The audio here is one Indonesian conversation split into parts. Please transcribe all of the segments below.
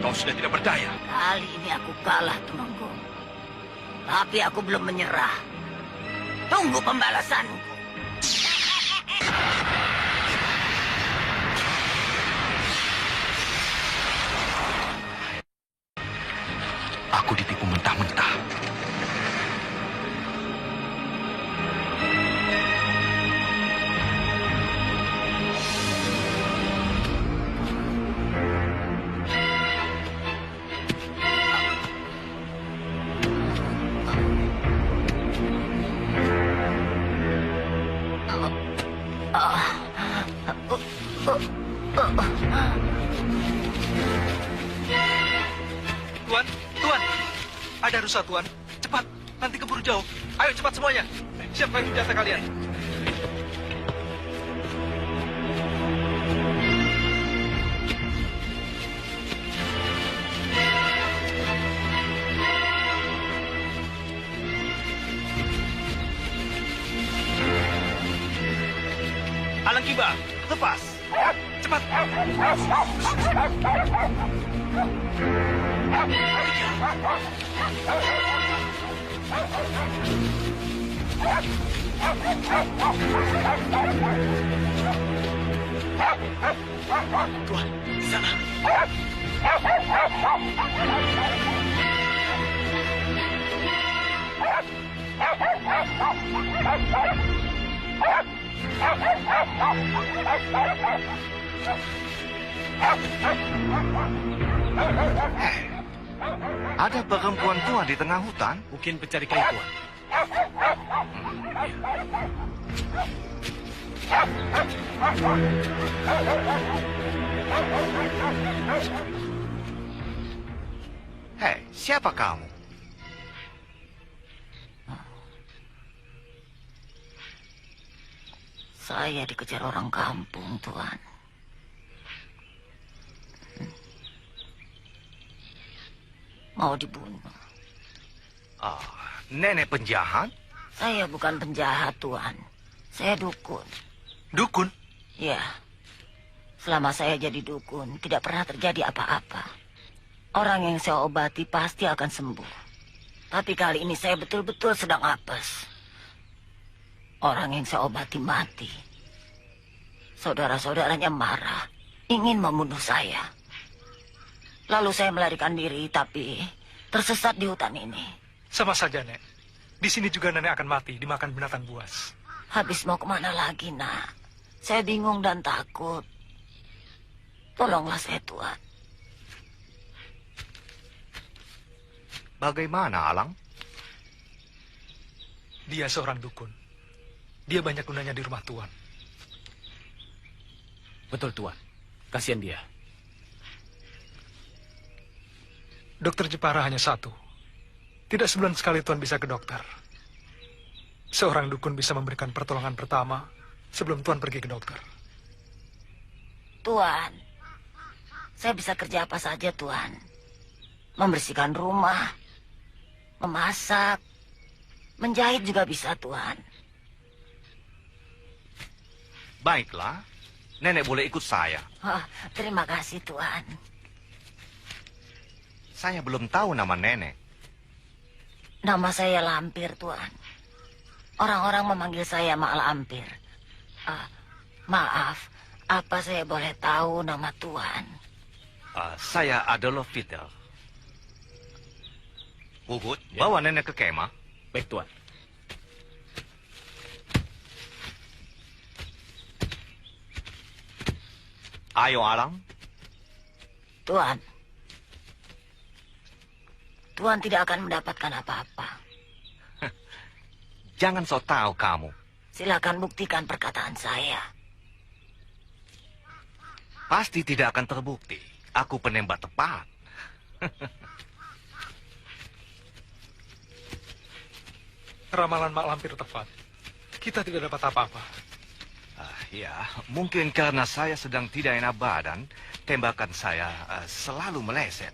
Kau sudah tidak berdaya. Kali ini aku kalah, Temenggung. Tapi aku belum menyerah. Tunggu pembalasanku. Aku ditipu mentah-mentah. Tuan, ada rusa, Tuan. Cepat, nanti keburu jauh. Ayo cepat semuanya. Siapkan senjata kalian. Alang Kiba, lepas. Cepat. Tuan, di sana. Ada perempuan tua di tengah hutan? Mungkin pencari kayu, Tuan. Hei, siapa kamu? Saya dikejar orang kampung, Tuan. Mau dibunuh. Nenek penjahat? Saya bukan penjahat, Tuan. Saya dukun. Dukun? Ya. Selama saya jadi dukun, tidak pernah terjadi apa-apa. Orang yang saya obati pasti akan sembuh. Tapi kali ini saya betul-betul sedang apes. Orang yang saya obati mati. Saudara-saudaranya marah, ingin membunuh saya. Lalu saya melarikan diri, tapi tersesat di hutan ini. Sama saja, Nek. Di sini juga nenek akan mati, dimakan binatang buas. Habis mau kemana lagi, Nak? Saya bingung dan takut. Tolonglah saya, Tuan. Bagaimana, Alang? Dia seorang dukun. Dia banyak gunanya di rumah Tuan. Betul, Tuan. Kasihan dia. Dokter Jepara hanya satu. Tidak sebulan sekali Tuan bisa ke dokter. Seorang dukun bisa memberikan pertolongan pertama sebelum Tuan pergi ke dokter. Tuan, saya bisa kerja apa saja, Tuan. Membersihkan rumah, memasak, menjahit juga bisa, Tuan. Baiklah, nenek boleh ikut saya. Oh, terima kasih, Tuan. Saya belum tahu nama nenek. Nama saya Lampir, Tuan. Orang-orang memanggil saya Mak Lampir. Maaf, apa saya boleh tahu nama Tuan? Saya Adolf Fidel. Wugut, Ya. bawa nenek ke kemah. Baik, Tuan. Ayo, Alang. Tuan. Tuan tidak akan mendapatkan apa-apa. Jangan sok tahu kamu. Silakan buktikan perkataan saya. Pasti tidak akan terbukti. Aku penembak tepat. Ramalan Mak Lampir tepat. Kita tidak dapat apa-apa. Ya, mungkin karena saya sedang tidak enak badan, tembakan saya selalu meleset.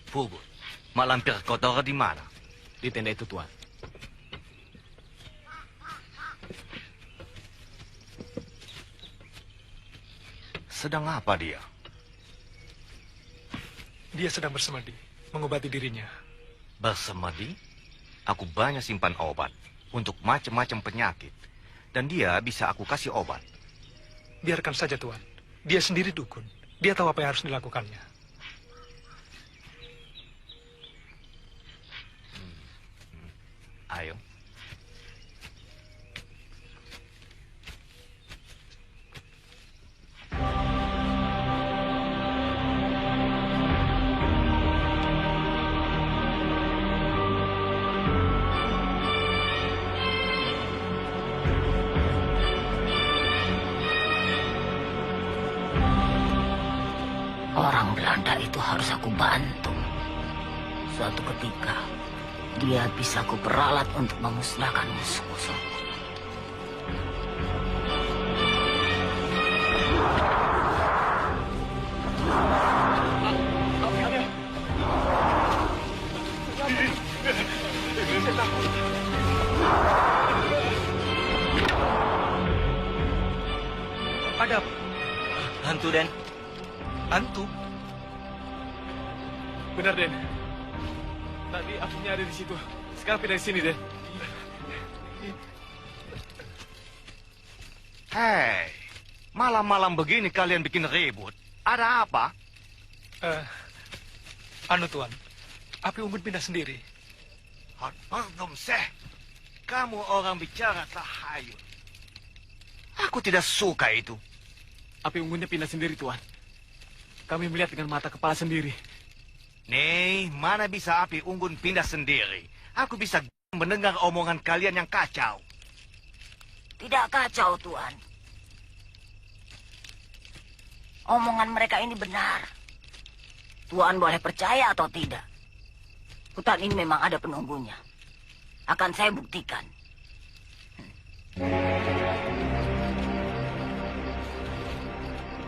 Fugut, Mak Lampir kotor di mana? Di tenda itu, Tuan. Sedang apa dia? Dia sedang bersemedi, mengobati dirinya. Bersemedi? Aku banyak simpan obat untuk macam-macam penyakit. Dan dia bisa aku kasih obat. Biarkan saja, Tuan. Dia sendiri dukun. Dia tahu apa yang harus dilakukannya. Ayo. Orang Belanda itu harus aku bantu. Suatu ketika, dia bisa aku peralat untuk memusnahkan musuh-musuhku. Ada apa? Hantu, Den. Hantu? Benar, Den. Tadi apinya ada di situ. Sekarang pindah di sini, Den. Hei, malam-malam begini kalian bikin ribut. Ada apa? Tuan. Api unggun pindah sendiri. Pardon, Seh. Kamu orang bicara tahayul. Aku tidak suka itu. Api unggunnya pindah sendiri, Tuan. Kami melihat dengan mata kepala sendiri. Nih, mana bisa api unggun pindah sendiri? Aku bisa mendengar omongan kalian yang kacau. Tidak kacau, Tuan. Omongan mereka ini benar. Tuan boleh percaya atau tidak. Hutan ini memang ada penunggunya. Akan saya buktikan.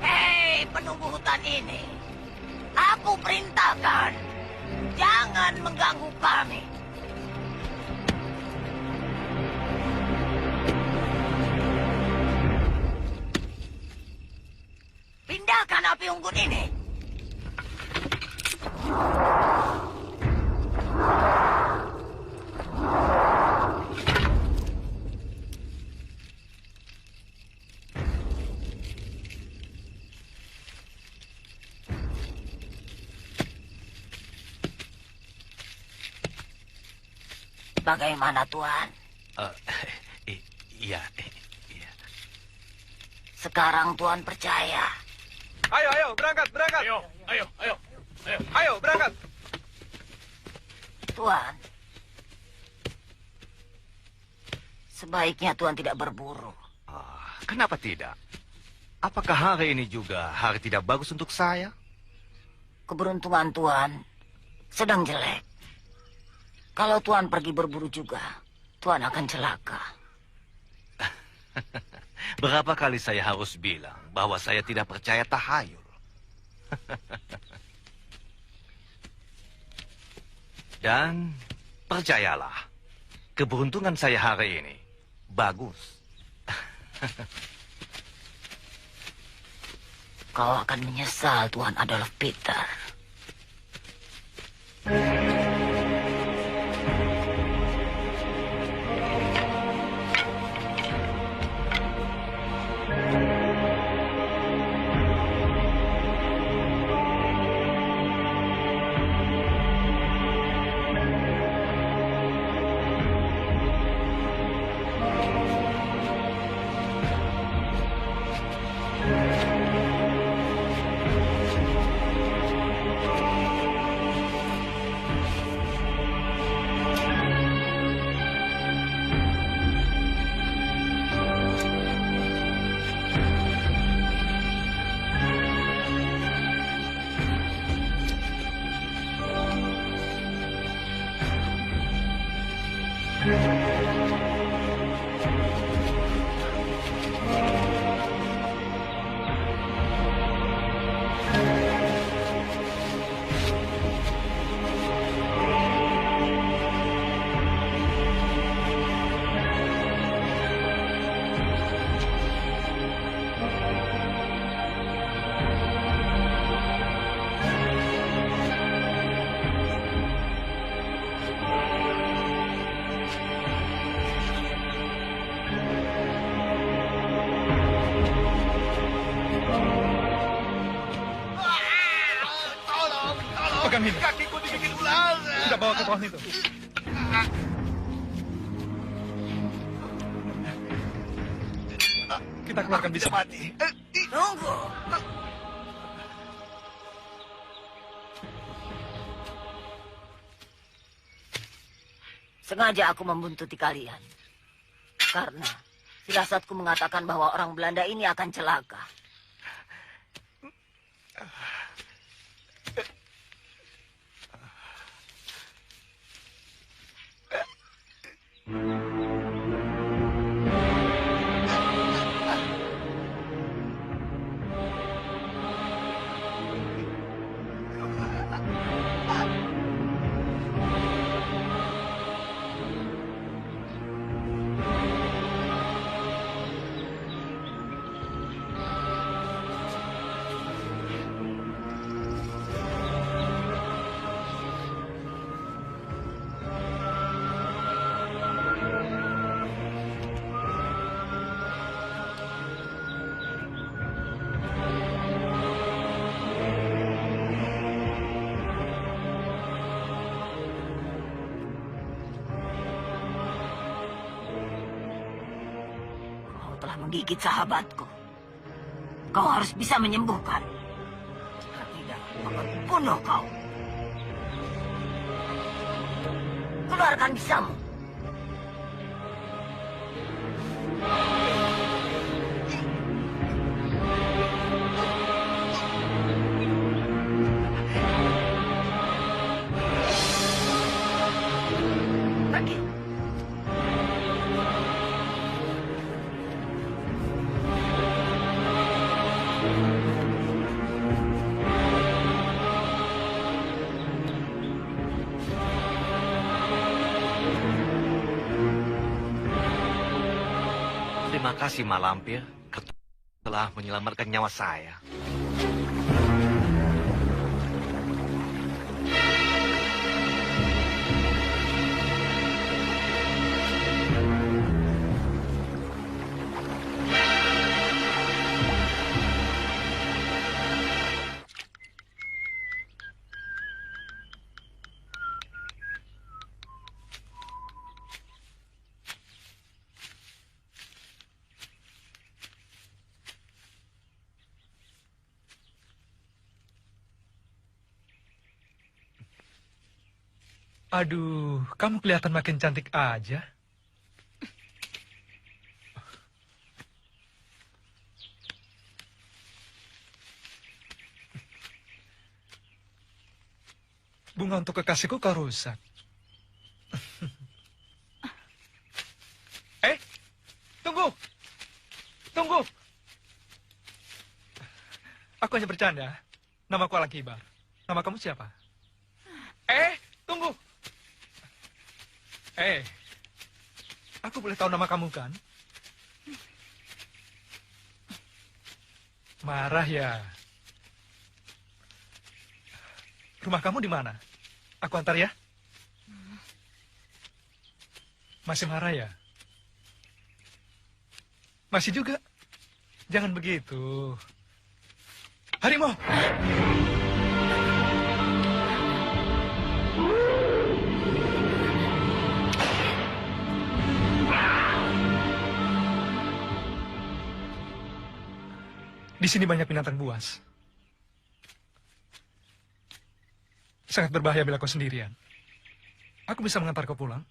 Hei, penunggu hutan ini. Aku perintahkan. Jangan mengganggu kami. Pindahkan api unggun ini. Bagaimana, Tuan? Iya. Sekarang Tuan percaya. Ayo, berangkat. Ayo, berangkat. Tuan, sebaiknya Tuan tidak berburu. Kenapa tidak? Apakah hari ini juga hari tidak bagus untuk saya? Keberuntungan Tuan sedang jelek. Kalau Tuan pergi berburu juga, Tuan akan celaka. Berapa kali saya harus bilang bahwa saya tidak percaya tahayul? Dan percayalah, keberuntungan saya hari ini bagus. Kau akan menyesal, Tuan Adolf Peter. Yang ini. Kakiku digigit ular. Sudah bawa ke pohon itu. Kita keluarkan bisa. Mati. Tunggu. Sengaja aku membuntuti kalian. Karena firasatku mengatakan bahwa orang Belanda ini akan celaka. Telah menggigit sahabatku. Kau harus bisa menyembuhkan. Jika tidak, aku akan bunuh kau. Keluarkan bisamu. Pergi. Terima kasih, Mak Lampir. Kau telah menyelamatkan nyawa saya. Aduh, kamu kelihatan makin cantik aja. Bunga untuk kekasihku kau rusak. Tunggu. Tunggu. Aku hanya bercanda. Namaku Alang Kibar. Nama kamu siapa? Tunggu. Aku boleh tahu nama kamu kan? Marah ya? Rumah kamu di mana? Aku antar ya. Masih marah ya? Masih juga? Jangan begitu. Harimau! Di sini banyak binatang buas. Sangat berbahaya bila kau sendirian. Aku bisa mengantar kau pulang.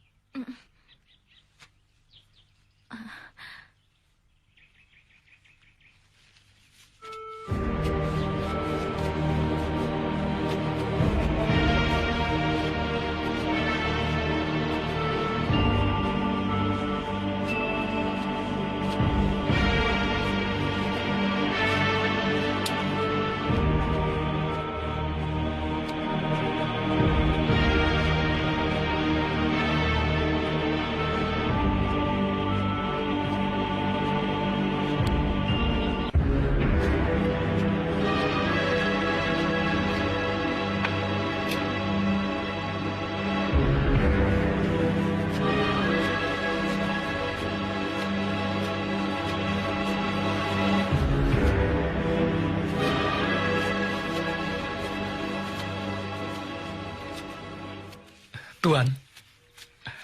Tuan,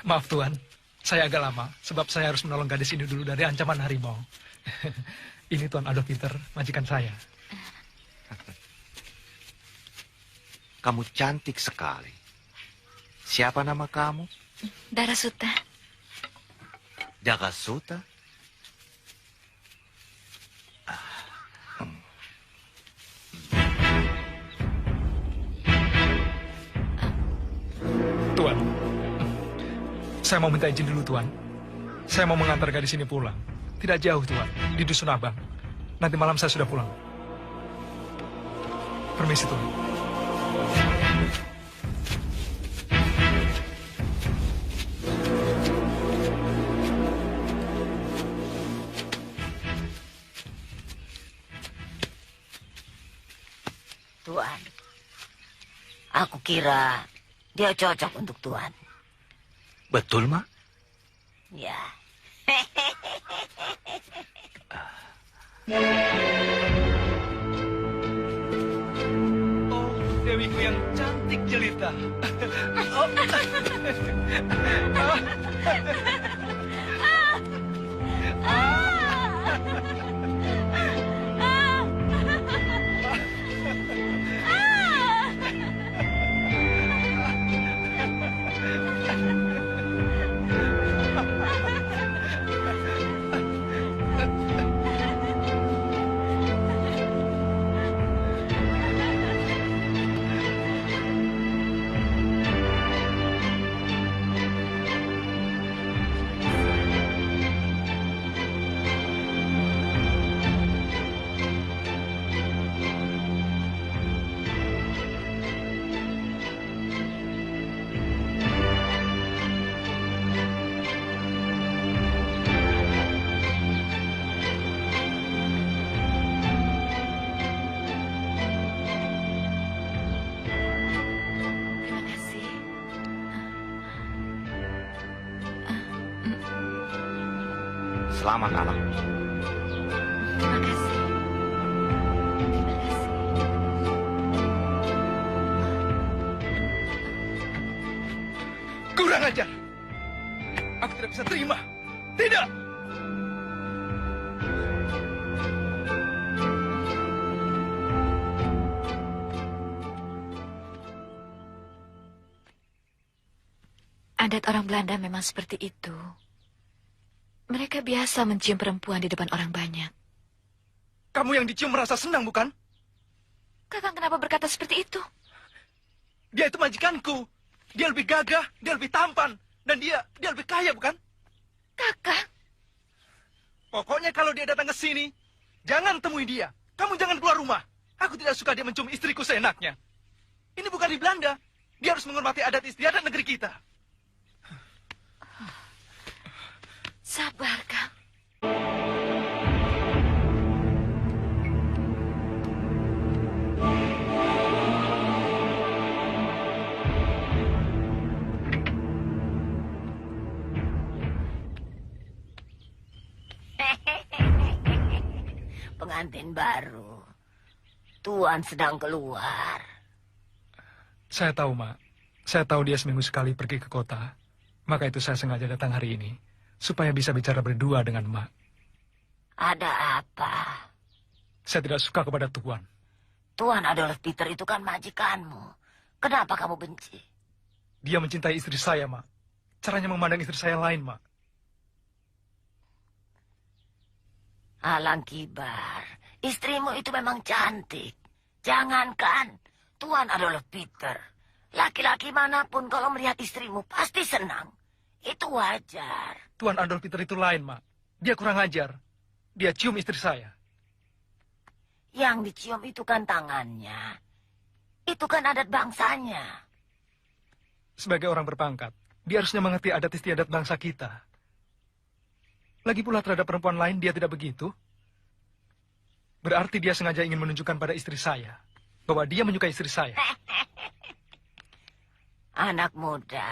maaf Tuan, saya agak lama sebab saya harus menolong gadis ini dulu dari ancaman harimau. Ini Tuan Adolf Peter, majikan saya. Kamu cantik sekali. Siapa nama kamu? Darasuta. Jagasuta? Tuan, saya mau minta izin dulu Tuan. Saya mau mengantar gadis ini pulang. Tidak jauh Tuan, di Dusun Abang. Nanti malam saya sudah pulang. Permisi Tuan. Tuan, aku kira dia cocok untuk Tuan. Betul, Mak? Ya. Oh, Dewiku yang cantik jelita. Oh. Terima kasih. Selamat malam. Terima kasih. Terima kasih. Kurang ajar. Aku tidak bisa terima. Tidak. Adat orang Belanda memang seperti itu. Mereka biasa mencium perempuan di depan orang banyak. Kamu yang dicium merasa senang, bukan? Kakang kenapa berkata seperti itu? Dia itu majikanku. Dia lebih gagah, dia lebih tampan. Dan dia lebih kaya, bukan? Kakang, Pokoknya kalau dia datang ke sini, jangan temui dia. Kamu jangan keluar rumah. Aku tidak suka dia mencium istriku seenaknya. Ini bukan di Belanda. Dia harus menghormati adat istiadat negeri kita. sabar, Kang. Pengantin baru. Tuan sedang keluar. Saya tahu, Mak. Saya tahu dia seminggu sekali pergi ke kota. Maka itu saya sengaja datang hari ini. Supaya bisa bicara berdua dengan Mak. Ada apa? Saya tidak suka kepada Tuan. Tuan Adolf Peter itu kan majikanmu. Kenapa kamu benci? Dia mencintai istri saya, Mak. Caranya memandang istri saya lain, Mak. Alang Kibar, istrimu itu memang cantik. Jangankan Tuan Adolf Peter. Laki-laki manapun kalau melihat istrimu pasti senang. Itu wajar. Tuan Adolf Peter itu lain, Mak. Dia kurang ajar. Dia cium istri saya. Yang dicium itu kan tangannya. Itu kan adat bangsanya. Sebagai orang berpangkat, dia harusnya mengerti adat istiadat bangsa kita. Lagi pula terhadap perempuan lain dia tidak begitu. Berarti dia sengaja ingin menunjukkan pada istri saya bahwa dia menyukai istri saya. Anak muda.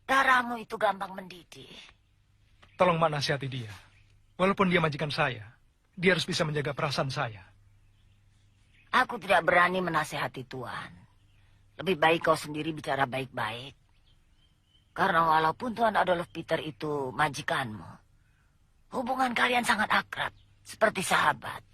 Darahmu itu gampang mendidih. Tolong Mak nasihati dia. Walaupun dia majikan saya, dia harus bisa menjaga perasaan saya. Aku tidak berani menasehati Tuan. Lebih baik kau sendiri bicara baik-baik. Karena walaupun Tuan Adolf Peter itu majikanmu, hubungan kalian sangat akrab, seperti sahabat.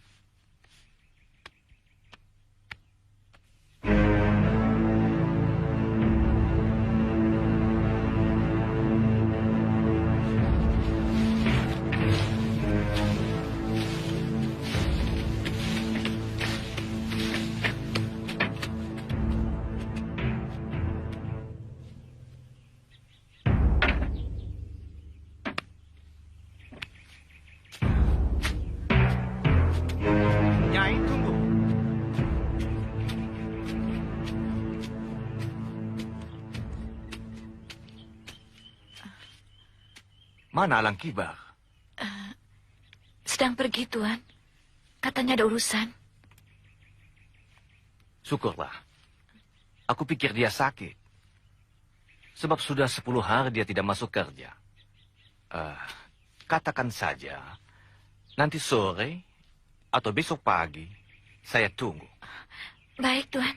Nyai, tunggu. Mana Alang Kibar? Sedang pergi, Tuan. Katanya ada urusan. Syukurlah. Aku pikir dia sakit. Sebab sudah 10 hari dia tidak masuk kerja. Katakan saja, nanti sore atau besok pagi, saya tunggu. Baik, Tuan.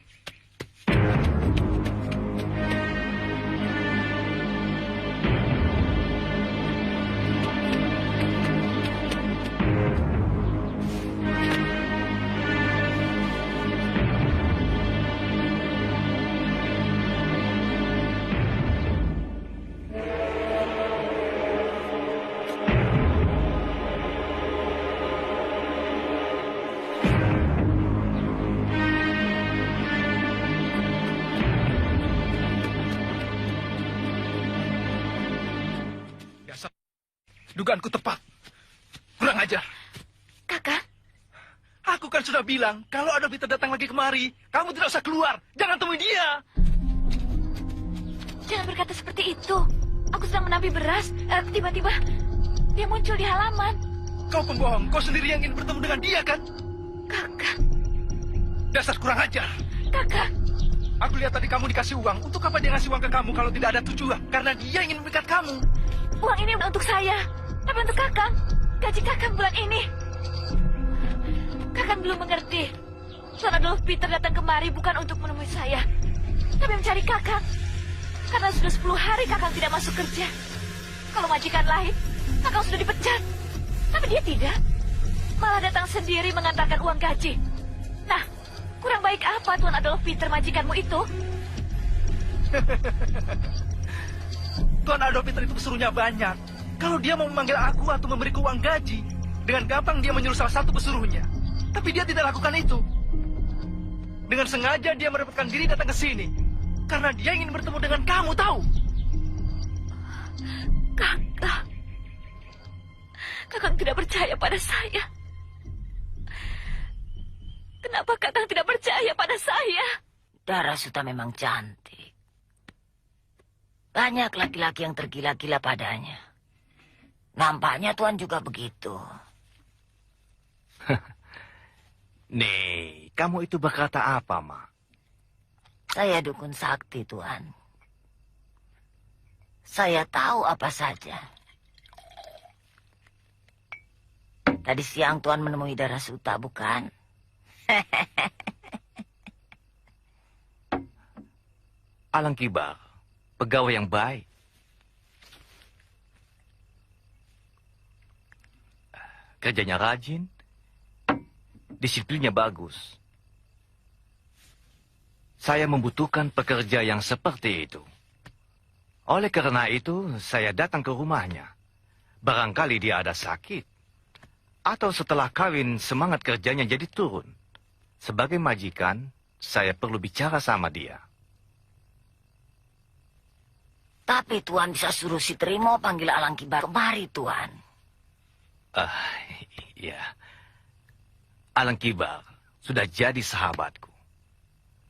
Dugaanku tepat. Kurang ajar. Kakak, Aku kan sudah bilang, kalau Adolf Peter datang lagi kemari, kamu tidak usah keluar. Jangan temui dia. jangan berkata seperti itu. Aku sedang menampi beras. Tiba-tiba dia muncul di halaman. Kau pembohong. Kau sendiri yang ingin bertemu dengan dia, kan? Kakak, Dasar kurang ajar. kakak. Aku lihat tadi kamu dikasih uang. Untuk apa dia ngasih uang ke kamu kalau tidak ada tujuan? Karena dia ingin memikat kamu. Uang ini untuk saya. Tapi untuk kakak, gaji kakak bulan ini. Kakak belum mengerti. Tuan Adolf Peter datang kemari bukan untuk menemui saya, tapi mencari kakak. Karena sudah 10 hari kakak tidak masuk kerja. Kalau majikan lain, kakak sudah dipecat. Tapi dia tidak. Malah datang sendiri mengantarkan uang gaji. Nah, kurang baik apa Tuan Adolf Peter majikanmu itu? Tuan Adolf Peter itu pesuruhnya banyak. Kalau dia mau memanggil aku atau memberiku uang gaji, dengan gampang dia menyuruh salah satu pesuruhnya. Tapi dia tidak lakukan itu. Dengan sengaja dia merepotkan diri datang ke sini. Karena dia ingin bertemu dengan kamu, tahu? Kakak. Kakak tidak percaya pada saya. Kenapa kakak tidak percaya pada saya? Darasuta memang cantik. Banyak laki-laki yang tergila-gila padanya. Nampaknya Tuan juga begitu. Nih, kamu itu berkata apa, Ma? Saya dukun sakti, Tuan. Saya tahu apa saja. Tadi siang Tuan menemui Darasuta, bukan? Alang Kibar, pegawai yang baik. Kerjanya rajin, disiplinnya bagus. Saya membutuhkan pekerja yang seperti itu. Oleh karena itu, saya datang ke rumahnya. Barangkali dia ada sakit. Atau setelah kawin, semangat kerjanya jadi turun. Sebagai majikan, saya perlu bicara sama dia. Tapi Tuan bisa suruh si Trimo panggil Alang Kibar kemari, Tuan. Iya. Alang Kibar sudah jadi sahabatku.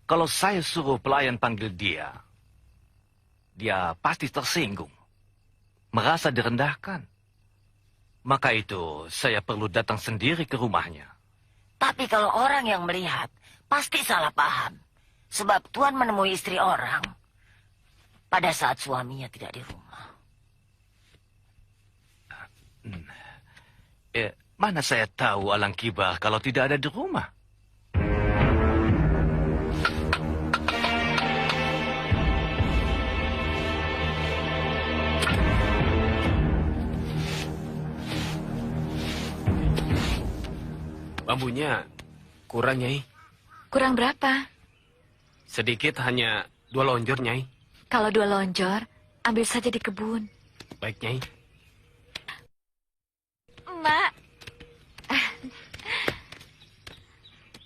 Kalau saya suruh pelayan panggil dia, dia pasti tersinggung. Merasa direndahkan. Maka itu saya perlu datang sendiri ke rumahnya. Tapi kalau orang yang melihat, pasti salah paham. Sebab Tuan menemui istri orang pada saat suaminya tidak di rumah. Mana saya tahu Alang Kibar kalau tidak ada di rumah? Bambunya kurang, Nyai. Kurang berapa? Sedikit, hanya 2 lonjor, Nyai. Kalau 2 lonjor, ambil saja di kebun. Baik, Nyai. Mak.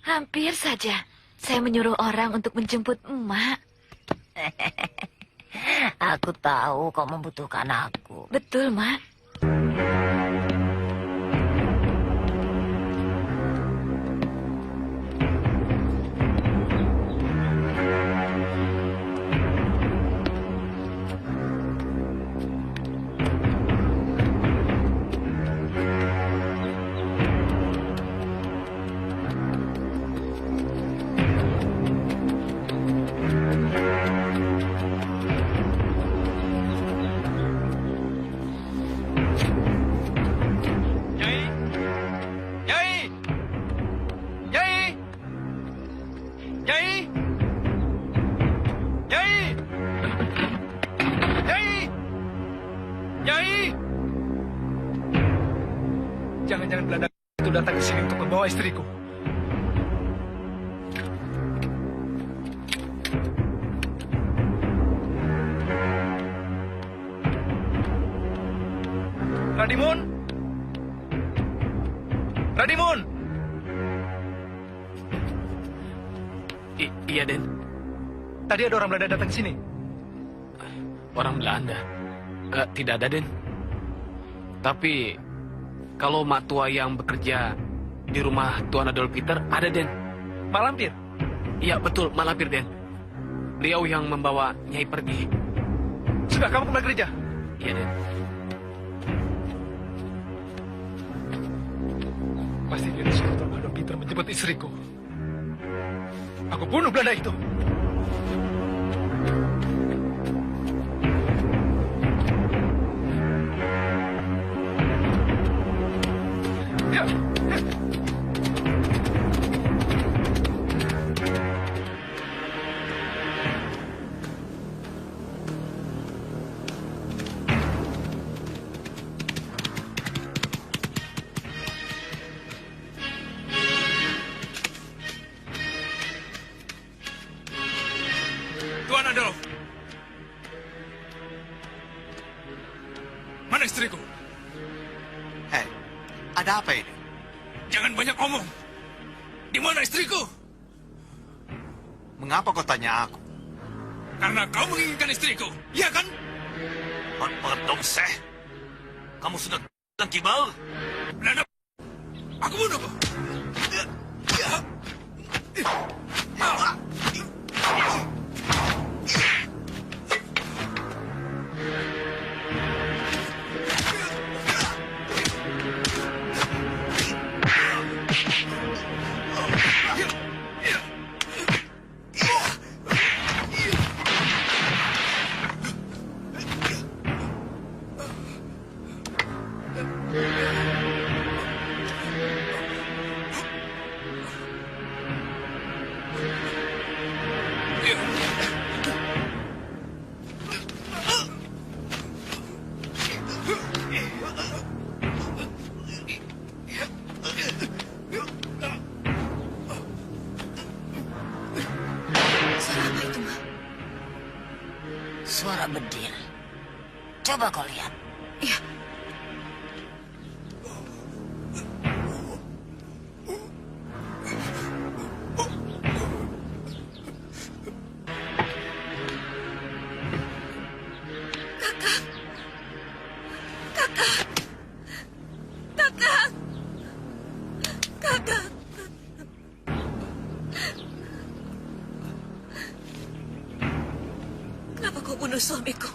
Hampir saja saya menyuruh orang untuk menjemput emak. Aku tahu kau membutuhkan aku. Betul, Mak. Nyai! Nyai! Nyai! Nyai! Nyai! Nyai! Nyai! Jangan-jangan Belanda itu datang ke sini untuk membawa istriku. Radimun! Radimun! Iya, Den. Tadi ada orang Belanda datang ke sini. Orang Belanda. Tidak ada, Den. Tapi kalau mak tua yang bekerja di rumah Tuan Adolf Peter ada, Den. Mak Lampir. Iya, betul, Mak Lampir, Den. Beliau yang membawa Nyai pergi. Sudah kamu kembali kerja? Iya, Den. Pasti dia disuruh Tuan Adolf Peter menjemput istriku. Aku bunuh Belanda itu. Ya. Tuan Adolf. Mana istriku? Hei, ada apa ini? Jangan banyak omong. Di mana istriku? Mengapa kau tanya aku? Karena kau menginginkan istriku, iya kan? Pardon, Seh. Kamu sudah bilang Kibal? Belanda, aku bunuh kau. Suara apa itu, Mak? Suara bedil. Coba kau lihat. Iya. Kenapa kau bunuh suamiku?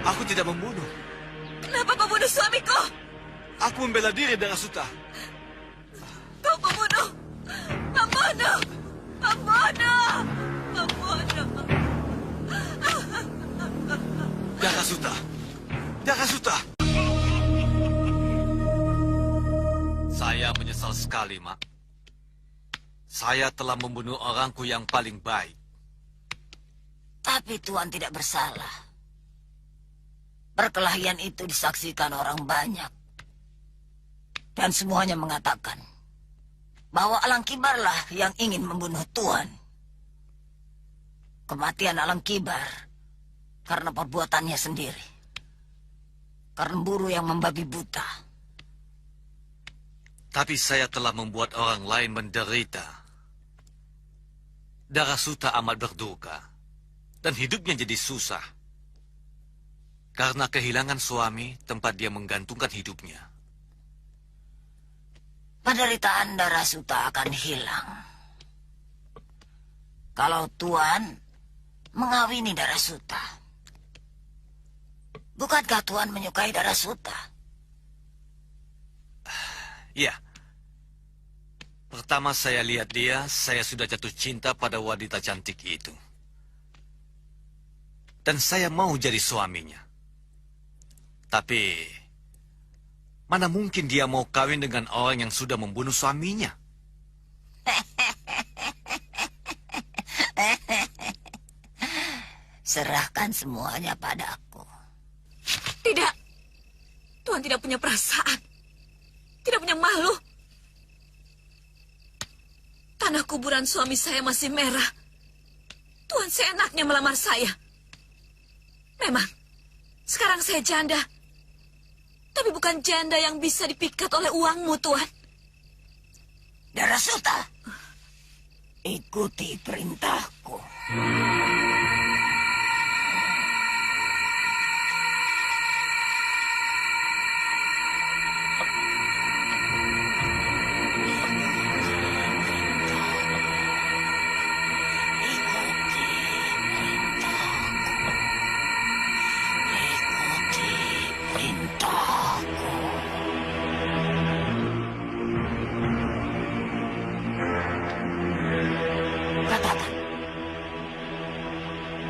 Aku tidak membunuh. Kenapa kau bunuh suamiku? Aku membela diri dengan Suta. Kau pembunuh! Pembunuh! Pembunuh! Pembunuh! Daka Suta. Daka Suta. Saya menyesal sekali, Mak. Saya telah membunuh orangku yang paling baik. Tapi Tuan tidak bersalah. Perkelahian itu disaksikan orang banyak. Dan semuanya mengatakan bahwa Alang Kibarlah yang ingin membunuh Tuan. Kematian Alang Kibar karena perbuatannya sendiri. Karena buru yang membabi buta. Tapi saya telah membuat orang lain menderita. Darah Suta amat berduka. Dan hidupnya jadi susah. Karena kehilangan suami tempat dia menggantungkan hidupnya. Penderitaan Darah Suta akan hilang. Kalau Tuan mengawini Darah Suta. Bukankah Tuan menyukai Darah Suta? Ya. Pertama saya lihat dia, saya sudah jatuh cinta pada wanita cantik itu. Dan saya mau jadi suaminya. Tapi, mana mungkin dia mau kawin dengan orang yang sudah membunuh suaminya? Serahkan semuanya padaku. Tidak. Tuhan tidak punya perasaan. Tidak punya malu. Tanah kuburan suami saya masih merah. Tuhan seenaknya melamar saya. Memang, sekarang saya janda. Tapi bukan janda yang bisa dipikat oleh uangmu, Tuan. Darah Suta, ikuti perintahku.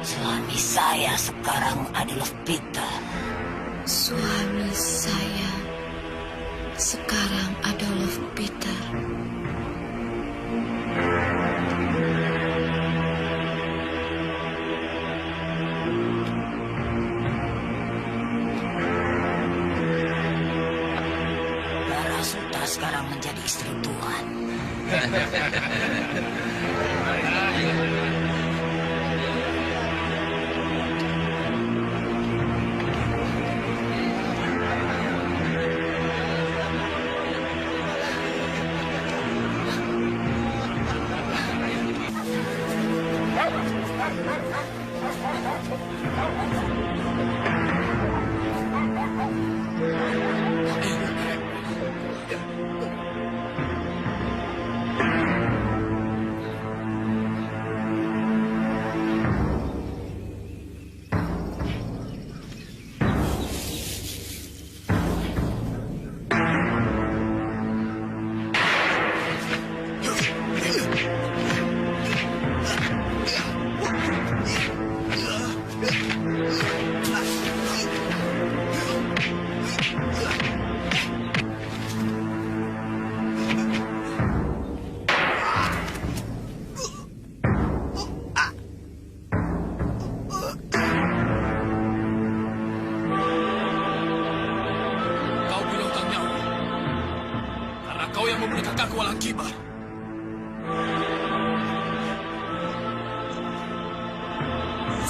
Suami saya sekarang adalah Peter. Suami saya sekarang Adolf Peter. Darah Suta sekarang menjadi istri Tuan.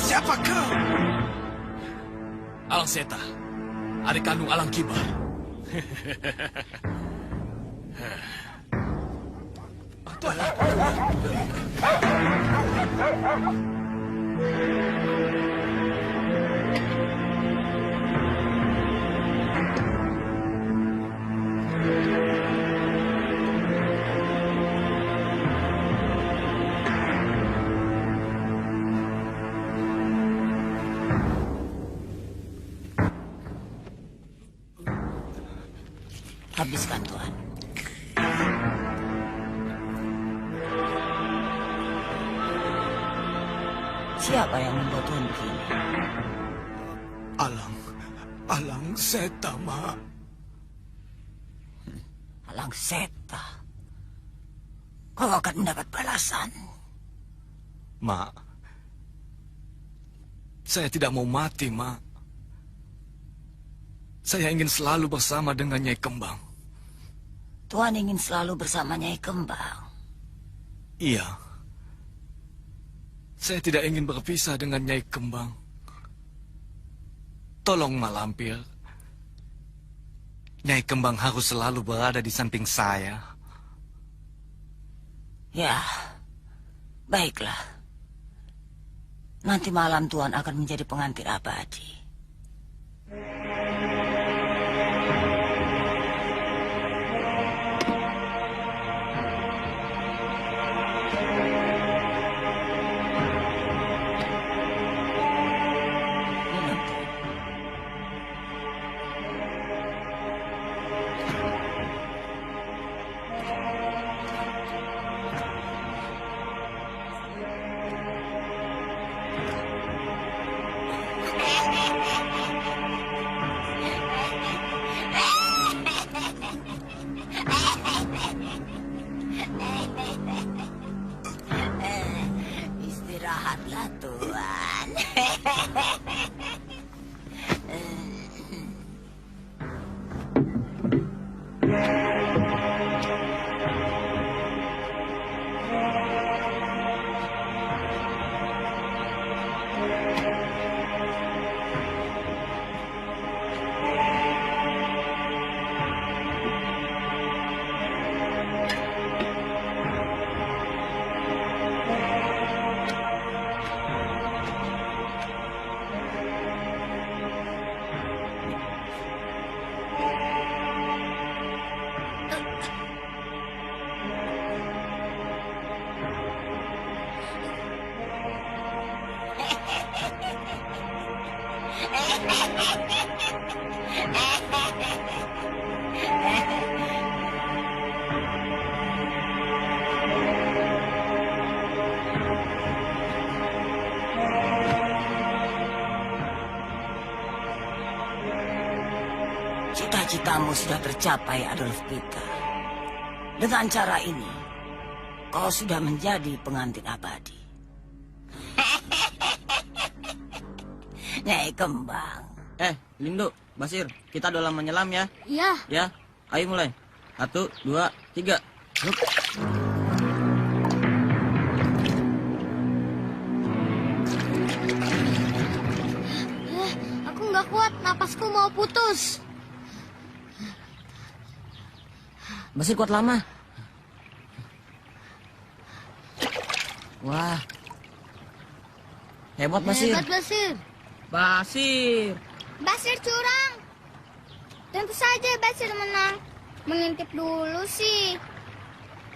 Siapa kau? Alang Seta, adik kandung Alang Kibar. Habiskan, Tuan. Siapa yang membuat Tuan begini? Alang Seta, Mak. Alang Seta. Kau akan mendapat balasan. Mak, saya tidak mau mati, Mak. Saya ingin selalu bersama dengan Nyai Kembang. Tuan ingin selalu bersama Nyai Kembang. Iya. Saya tidak ingin berpisah dengan Nyai Kembang. Tolong Malampir. Nyai Kembang harus selalu berada di samping saya. Ya, baiklah. Nanti malam Tuan akan menjadi pengantin abadi. Istirahatlah, Tuan. Cita-citamu sudah tercapai, Adolf Peter. Dengan cara ini, kau sudah menjadi pengantin abadi. Nyai Kembang. Lindo, Basir, kita dalam menyelam ya. Iya. Ya, ayo mulai. 1, 2, 3. Hup. Aku nggak kuat, napasku mau putus. Basir kuat lama. Wah. Hebat Basir. Hebat, Basir. Basir. Basir curang. Tentu saja Basir menang. Mengintip dulu sih.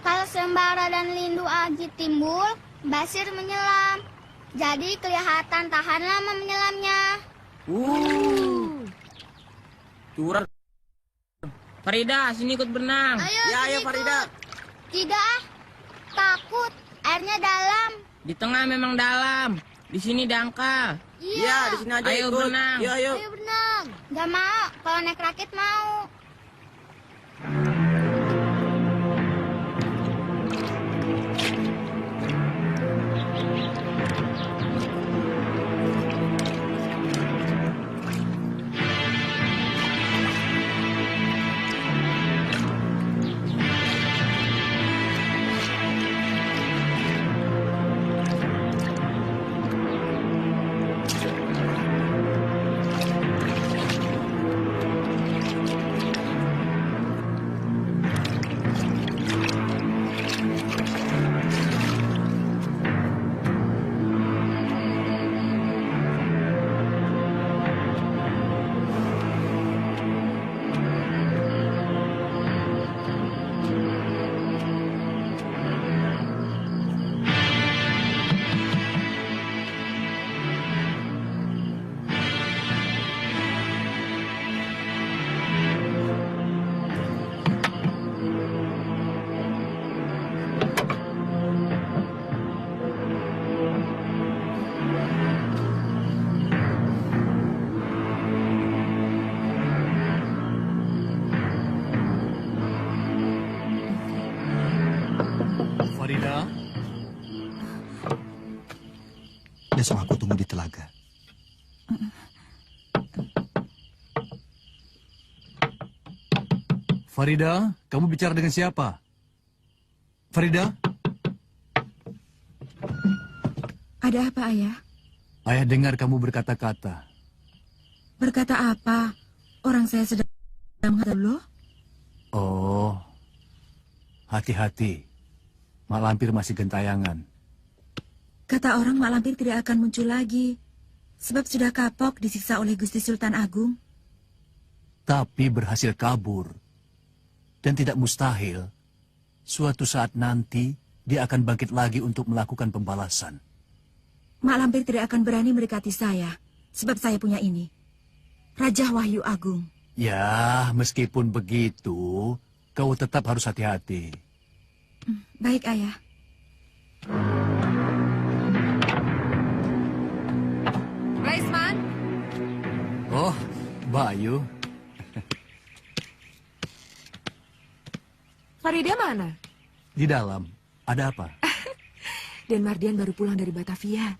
Kalau Sembara dan Lindu Aji timbul, Basir menyelam. Jadi kelihatan tahan lama menyelamnya. Curang. Farida, sini ikut berenang. Ayo, ya, ayo sini Farida. ikut. Tidak ah. Takut. Airnya dalam. Di tengah memang dalam. Di sini dangkal. Iya. di sini aja ayo ikut. Berenang. Ayo. Ayo berenang. Gak mau. Kalau naik rakit mau. Farida, besok aku tunggu di telaga. Farida, kamu bicara dengan siapa? Farida? Ada apa, Ayah? Ayah dengar kamu berkata-kata. Berkata apa? Orang saya sedang menghadap. Oh, hati-hati. Mak Lampir masih gentayangan. Kata orang Mak Lampir tidak akan muncul lagi. Sebab sudah kapok disiksa oleh Gusti Sultan Agung. Tapi berhasil kabur. Dan tidak mustahil, suatu saat nanti dia akan bangkit lagi untuk melakukan pembalasan. Mak Lampir tidak akan berani mendekati saya. Sebab saya punya ini. Raja Wahyu Agung. Ya, meskipun begitu, kau tetap harus hati-hati. Baik, Ayah. Raisman? Oh, Bayu. Farida mana? Di dalam. Ada apa? Dan Mardian baru pulang dari Batavia.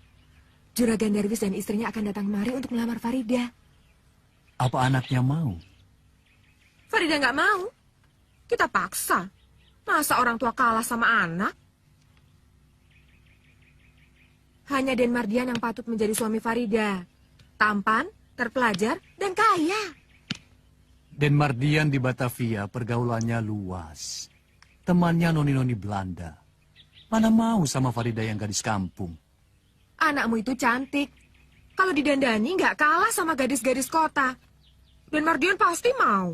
Juragan Darwis dan istrinya akan datang kemari untuk melamar Farida. Apa anaknya mau? Farida nggak mau. Kita paksa. Masa orang tua kalah sama anak? Hanya Den Mardian yang patut menjadi suami Farida. Tampan, terpelajar, dan kaya. Den Mardian di Batavia pergaulannya luas. Temannya noni-noni Belanda. Mana mau sama Farida yang gadis kampung? Anakmu itu cantik. Kalau didandani nggak kalah sama gadis-gadis kota. Den Mardian pasti mau.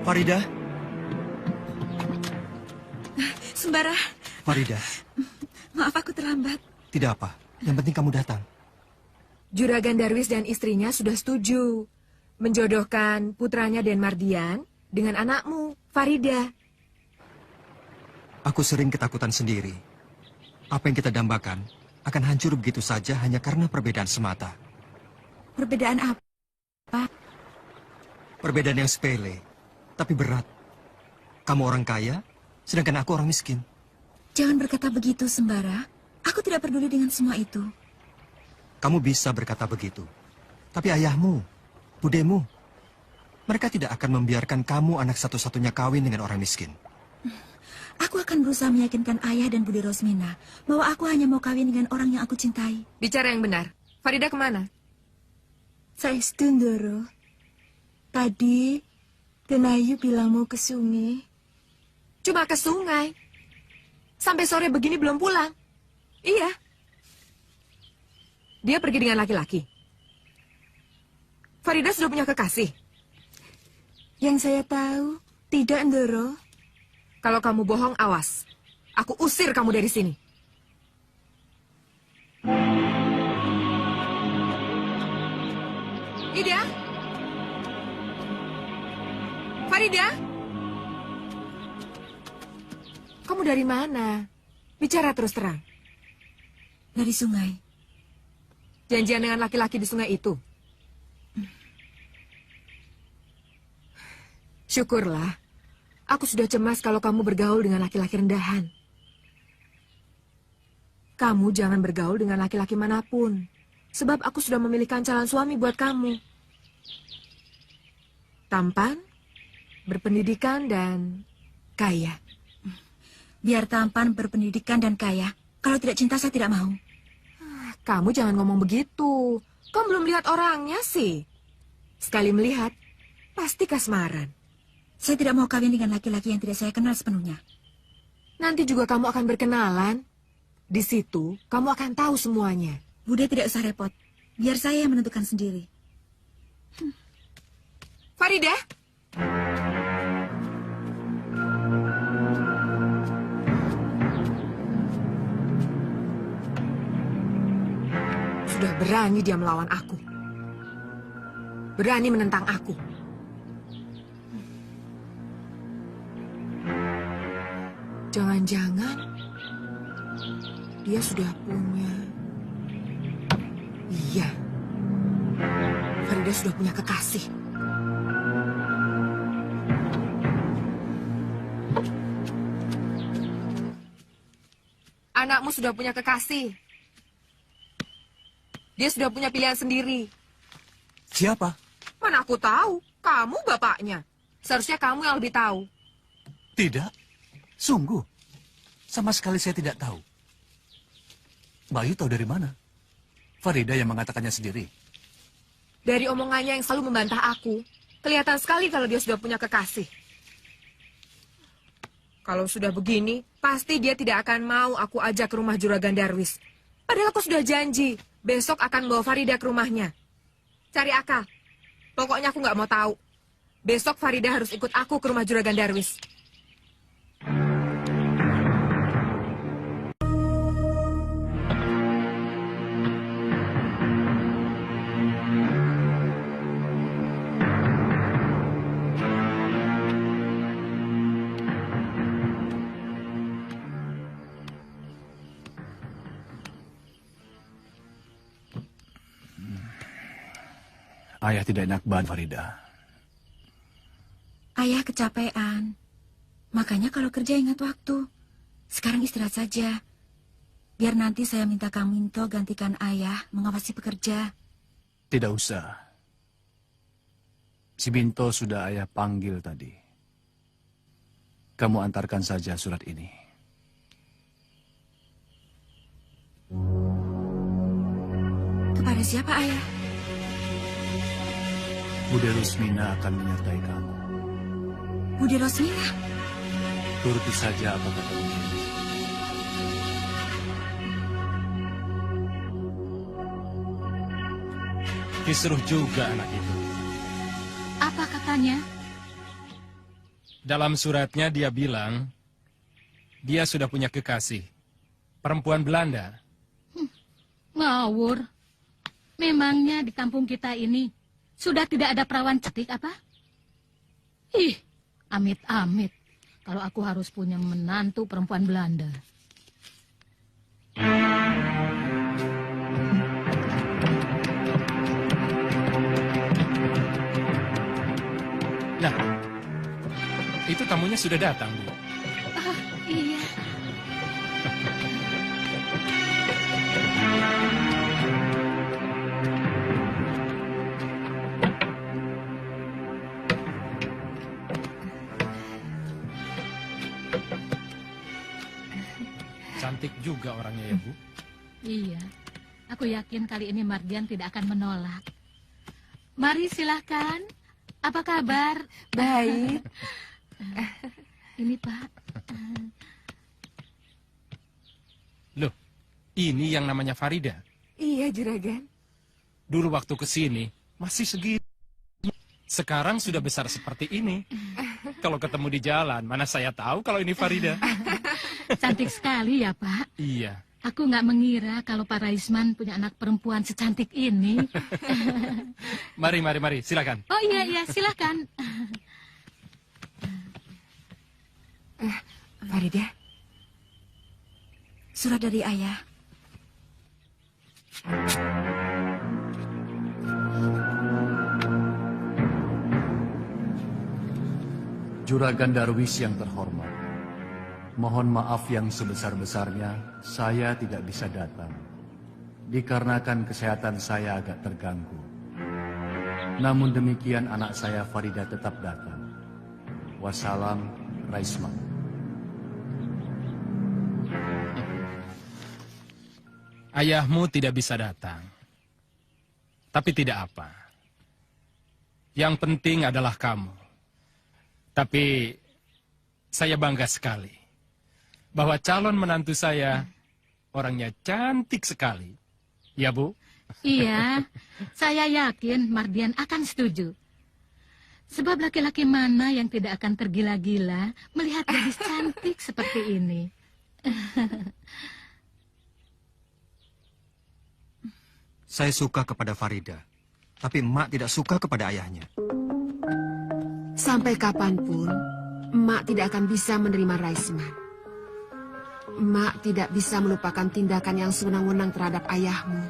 Farida? Sembara. Farida, Maaf aku terlambat. tidak apa. Yang penting kamu datang. Juragan Darwis dan istrinya sudah setuju menjodohkan putranya Den Mardian dengan anakmu, Farida. Aku sering ketakutan sendiri. Apa yang kita dambakan akan hancur begitu saja hanya karena perbedaan semata. Perbedaan apa? Perbedaan yang sepele, tapi berat. Kamu orang kaya, sedangkan aku orang miskin. Jangan berkata begitu, Sembara. Aku tidak peduli dengan semua itu. Kamu bisa berkata begitu. Tapi ayahmu, budemu, mereka tidak akan membiarkan kamu anak satu-satunya kawin dengan orang miskin. Aku akan berusaha meyakinkan ayah dan Bude Rosmina bahwa aku hanya mau kawin dengan orang yang aku cintai. Bicara yang benar. Farida kemana? Saestu, Ndoro. Tadi, Tenayu bilang mau ke sungai. Cuma ke sungai. Sampai sore begini belum pulang. Iya. Dia pergi dengan laki-laki. Farida sudah punya kekasih. Yang saya tahu, tidak, Ndoro. Kalau kamu bohong, awas. Aku usir kamu dari sini. Ida? Farida? Kamu dari mana? Bicara terus terang. Dari sungai. Janjian dengan laki-laki di sungai itu? Syukurlah. Aku sudah cemas kalau kamu bergaul dengan laki-laki rendahan. Kamu jangan bergaul dengan laki-laki manapun. Sebab aku sudah memilihkan calon suami buat kamu. Tampan, berpendidikan, dan kaya. Biar tampan, berpendidikan, dan kaya. Kalau tidak cinta, saya tidak mau. Kamu jangan ngomong begitu. Kamu belum lihat orangnya sih. Sekali melihat, Pasti kasmaran. Saya tidak mau kawin dengan laki-laki yang tidak saya kenal sepenuhnya. Nanti juga kamu akan berkenalan. Di situ, kamu akan tahu semuanya. Bude tidak usah repot. Biar saya yang menentukan sendiri. Farida? Sudah berani dia melawan aku. Berani menentang aku. Jangan-jangan dia sudah punya... Iya, Farida sudah punya kekasih. Anakmu sudah punya kekasih. Dia sudah punya pilihan sendiri. Siapa? Mana aku tahu? Kamu bapaknya. Seharusnya kamu yang lebih tahu. Tidak. Sungguh. Sama sekali saya tidak tahu. Bayu tahu dari mana? Farida yang mengatakannya sendiri. Dari omongannya yang selalu membantah aku, kelihatan sekali kalau dia sudah punya kekasih. Kalau sudah begini, pasti dia tidak akan mau aku ajak ke rumah Juragan Darwis. Padahal aku sudah janji, besok akan bawa Farida ke rumahnya. Cari akal. Pokoknya aku nggak mau tahu. Besok Farida harus ikut aku ke rumah Juragan Darwis. Ayah tidak enak badan, Farida. Ayah kecapean. Makanya kalau kerja ingat waktu. Sekarang istirahat saja. Biar nanti saya minta Kang Minto gantikan ayah mengawasi pekerja. Tidak usah. Si Binto sudah ayah panggil tadi. Kamu antarkan saja surat ini. Kepada siapa ayah? Bude Rusmina akan menyertai kamu. Bude Rosmina? Turuti saja apa kata Bude. Kisruh juga anak itu. Apa katanya? Dalam suratnya dia bilang, dia sudah punya kekasih. Perempuan Belanda. Ngawur. Memangnya di kampung kita ini sudah tidak ada perawan cantik apa? Ih, amit-amit. Kalau aku harus punya menantu perempuan Belanda. Nah, itu tamunya sudah datang, Bu. Ah, iya. Cantik juga orangnya ya, Bu. Iya, aku yakin kali ini Mardian tidak akan menolak. Mari silahkan. Apa kabar? Baik. Ini Pak. Loh, ini yang namanya Farida. Iya, Juragan. Dulu waktu kesini, masih segitu. Sekarang sudah besar seperti ini. Kalau ketemu di jalan, mana saya tahu kalau ini Farida. Cantik sekali ya, Pak. Iya. Aku nggak mengira kalau Pak Raisman punya anak perempuan secantik ini. Mari, silakan. Oh iya, silakan. Farida. Surat dari ayah. Juragan Darwis yang terhormat. Mohon maaf yang sebesar-besarnya, saya tidak bisa datang. Dikarenakan kesehatan saya agak terganggu. Namun demikian anak saya Farida tetap datang. Wassalam, Raisman. Ayahmu tidak bisa datang. Tapi tidak apa. Yang penting adalah kamu. Tapi saya bangga sekali bahwa calon menantu saya orangnya cantik sekali. Ya, Bu? Iya, saya yakin Mardian akan setuju. Sebab laki-laki mana yang tidak akan tergila-gila melihat gadis cantik seperti ini. Saya suka kepada Farida, tapi emak tidak suka kepada ayahnya. Sampai kapanpun, emak tidak akan bisa menerima Raisman. Emak tidak bisa melupakan tindakan yang sewenang-wenang terhadap ayahmu.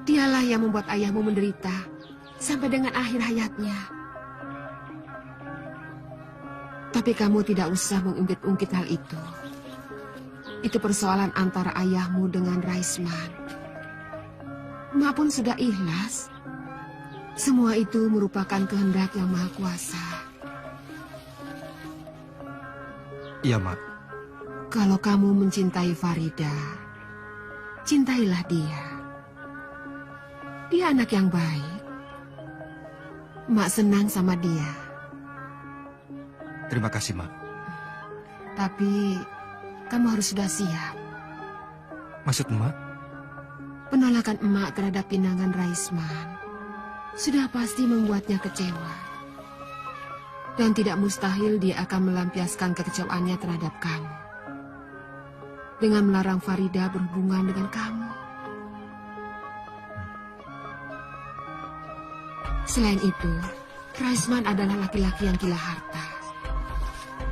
Dialah yang membuat ayahmu menderita sampai dengan akhir hayatnya. Tapi kamu tidak usah mengungkit-ungkit hal itu. Itu persoalan antara ayahmu dengan Raisman. Emak pun sudah ikhlas. Semua itu merupakan kehendak yang maha kuasa. Iya, Mak. Kalau kamu mencintai Farida, cintailah dia. Dia anak yang baik. Mak senang sama dia. Terima kasih, Mak. Tapi kamu harus sudah siap. Maksud emak? Penolakan emak terhadap pinangan Raisman sudah pasti membuatnya kecewa. Dan tidak mustahil dia akan melampiaskan kekecewaannya terhadap kamu dengan melarang Farida berhubungan dengan kamu. Selain itu, Raisman adalah laki-laki yang gila harta.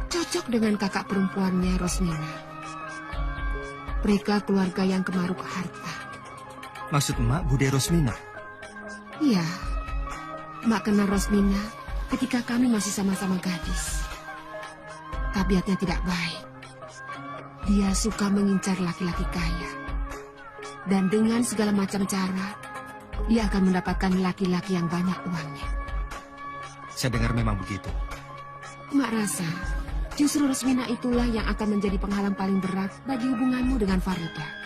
Cocok dengan kakak perempuannya, Rosmina. Mereka keluarga yang kemaruk harta. Maksud emak Bude Rosmina? Iya, emak kenal Rosmina ketika kami masih sama-sama gadis. Tabiatnya tidak baik. Dia suka mengincar laki-laki kaya. Dan dengan segala macam cara, dia akan mendapatkan laki-laki yang banyak uangnya. Saya dengar memang begitu. Emak rasa, justru Rosmina itulah yang akan menjadi penghalang paling berat bagi hubunganmu dengan Farida.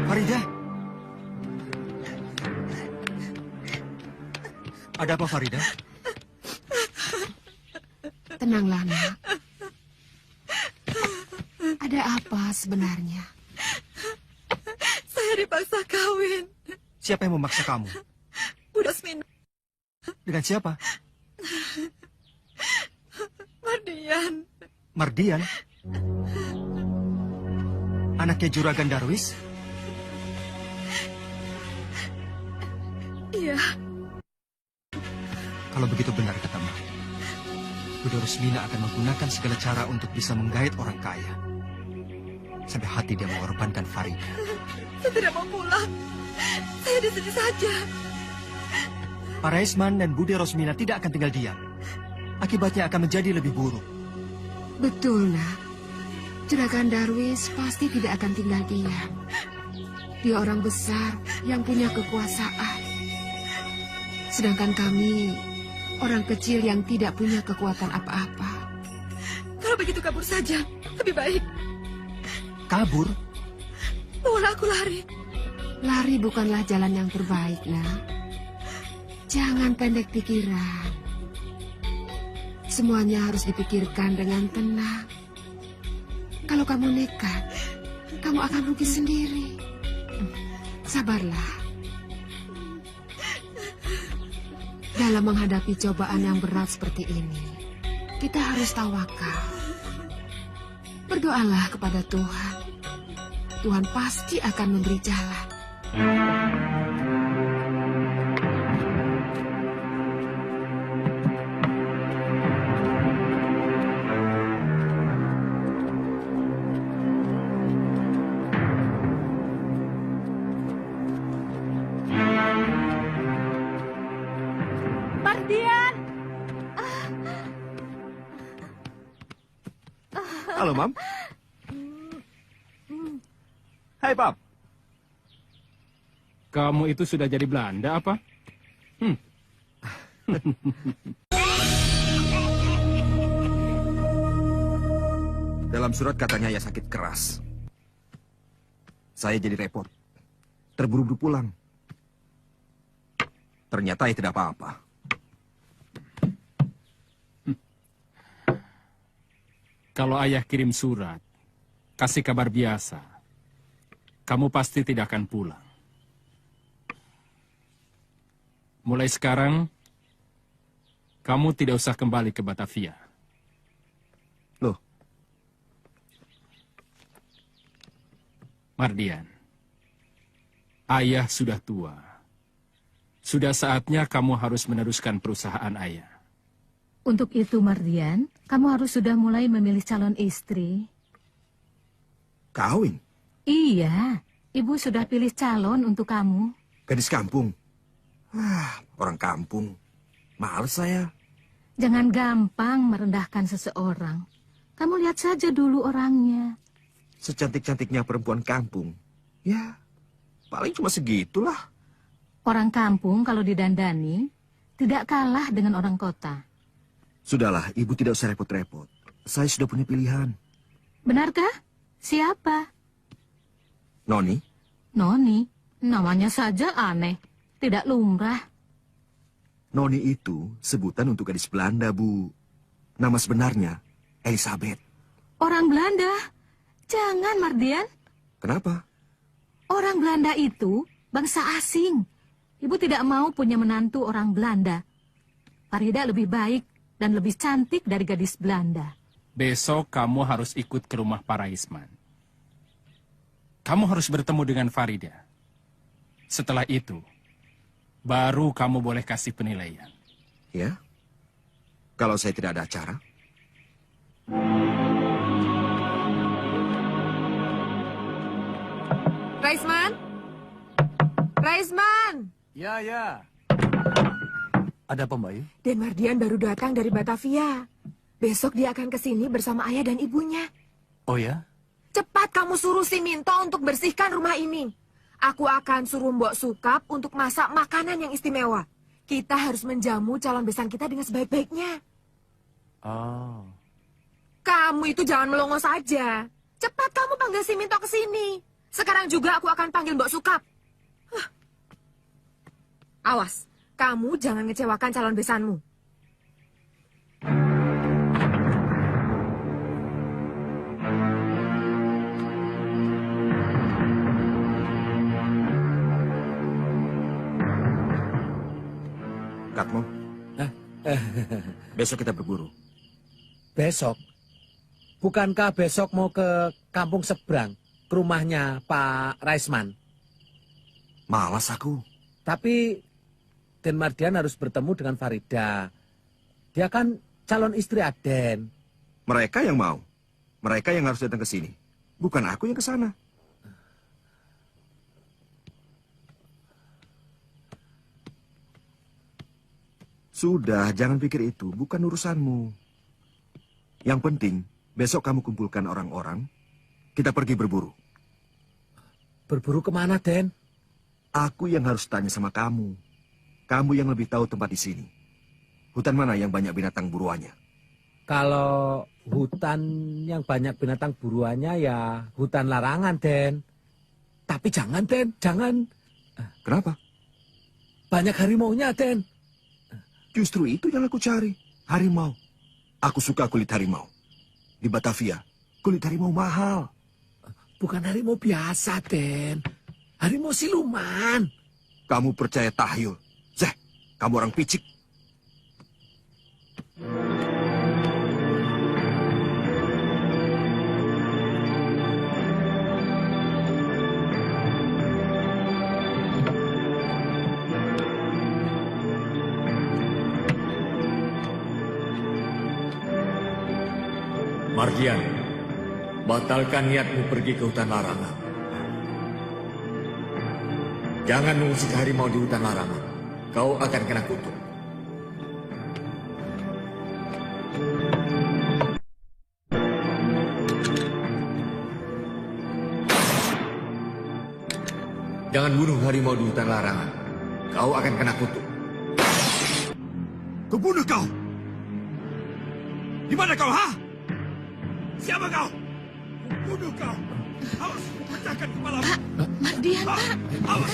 Farida? Ada apa, Farida? Tenanglah, Nak. Ada apa sebenarnya? Saya dipaksa kawin. Siapa yang memaksa kamu? Bu Rosmina. Dengan siapa? Mardian. Mardian? Anaknya Juragan Darwis? Iya. Kalau begitu benar kata Mak. Bude Rosmina akan menggunakan segala cara untuk bisa menggait orang kaya. Sampai hati dia mengorbankan Farida. Saya tidak mau pulang. Saya di sini saja. Pak Raisman dan Bude Rosmina tidak akan tinggal diam. Akibatnya akan menjadi lebih buruk. Betul, Nak. Juragan Darwis pasti tidak akan tinggal diam. Dia orang besar yang punya kekuasaan. Sedangkan kami, orang kecil yang tidak punya kekuatan apa-apa. Kalau begitu kabur saja, lebih baik. Kabur? Bawalah aku lari. Lari bukanlah jalan yang terbaik, Nak. Jangan pendek pikiran. Semuanya harus dipikirkan dengan tenang. Kalau kamu nekat, kamu akan rugi sendiri. Sabarlah. Dalam menghadapi cobaan yang berat seperti ini, kita harus tawakal. Berdoalah kepada Tuhan. Tuhan pasti akan memberi jalan. Mardian! Halo, Mam. Hai, Pap. Kamu itu sudah jadi Belanda apa? Dalam surat katanya ia sakit keras. Saya jadi repot. Terburu-buru pulang. Ternyata ia tidak apa-apa. Kalau ayah kirim surat, kasih kabar biasa, kamu pasti tidak akan pulang. Mulai sekarang, kamu tidak usah kembali ke Batavia. Loh? Mardian, ayah sudah tua. Sudah saatnya kamu harus meneruskan perusahaan ayah. Untuk itu, Mardian, kamu harus sudah mulai memilih calon istri. Kawin? Iya, ibu sudah pilih calon untuk kamu. Gadis kampung? Orang kampung. Males saya. Jangan gampang merendahkan seseorang. Kamu lihat saja dulu orangnya. Secantik-cantiknya perempuan kampung. Ya, paling cuma segitulah. Orang kampung kalau didandani, tidak kalah dengan orang kota. Sudahlah, ibu tidak usah repot-repot. Saya sudah punya pilihan. Benarkah? Siapa? Noni? Noni? Namanya saja aneh. Tidak lumrah. Noni itu sebutan untuk gadis Belanda, Bu. Nama sebenarnya Elizabeth. Orang Belanda? Jangan, Mardian. Kenapa? Orang Belanda itu bangsa asing. Ibu tidak mau punya menantu orang Belanda. Farida lebih baik dan lebih cantik dari gadis Belanda. Besok kamu harus ikut ke rumah Pak Raisman. Kamu harus bertemu dengan Farida. Setelah itu, baru kamu boleh kasih penilaian. Ya? Kalau saya tidak ada acara? Raisman? Raisman! Ya, ya. Ada apa, Mbak Yu? Den Mardian baru datang dari Batavia. Besok dia akan ke sini bersama ayah dan ibunya. Oh ya? Cepat kamu suruh si Minto untuk bersihkan rumah ini. Aku akan suruh Mbok Sukap untuk masak makanan yang istimewa. Kita harus menjamu calon besan kita dengan sebaik-baiknya. Oh. Kamu itu jangan melongo saja. Cepat kamu panggil si Minto ke sini. Sekarang juga aku akan panggil Mbok Sukap. Awas, kamu jangan ngecewakan calon besanmu. Katmo, besok kita berburu. Besok? Bukankah besok mau ke kampung seberang, ke rumahnya Pak Raisman? Malas aku. Tapi Den Mardian harus bertemu dengan Farida. Dia kan calon istri Aden. Mereka yang mau. Mereka yang harus datang ke sini. Bukan aku yang ke sana. Sudah, jangan pikir itu. Bukan urusanmu. Yang penting, besok kamu kumpulkan orang-orang. Kita pergi berburu. Berburu kemana, Den? Aku yang harus tanya sama kamu. Kamu yang lebih tahu tempat di sini. Hutan mana yang banyak binatang buruannya? Kalau hutan yang banyak binatang buruannya ya hutan larangan, Den. Tapi jangan, Den. Jangan. Kenapa? Banyak harimaunya, Den. Justru itu yang aku cari. Harimau. Aku suka kulit harimau. Di Batavia, kulit harimau mahal. Bukan harimau biasa, Den. Harimau siluman. Kamu percaya tahyul. Zeh, kamu orang picik. Mardian, batalkan niatmu pergi ke hutan larangan. Jangan mengusik harimau di hutan larangan. Kau akan kena kutuk. Jangan bunuh harimau di hutan larangan. Kau akan kena kutuk. Kubunuh kau! Di mana kau, ha? Siapa kau? Kubunuh kau! Awas, pecahkan kepalamu! Mardian, Pak! Awas!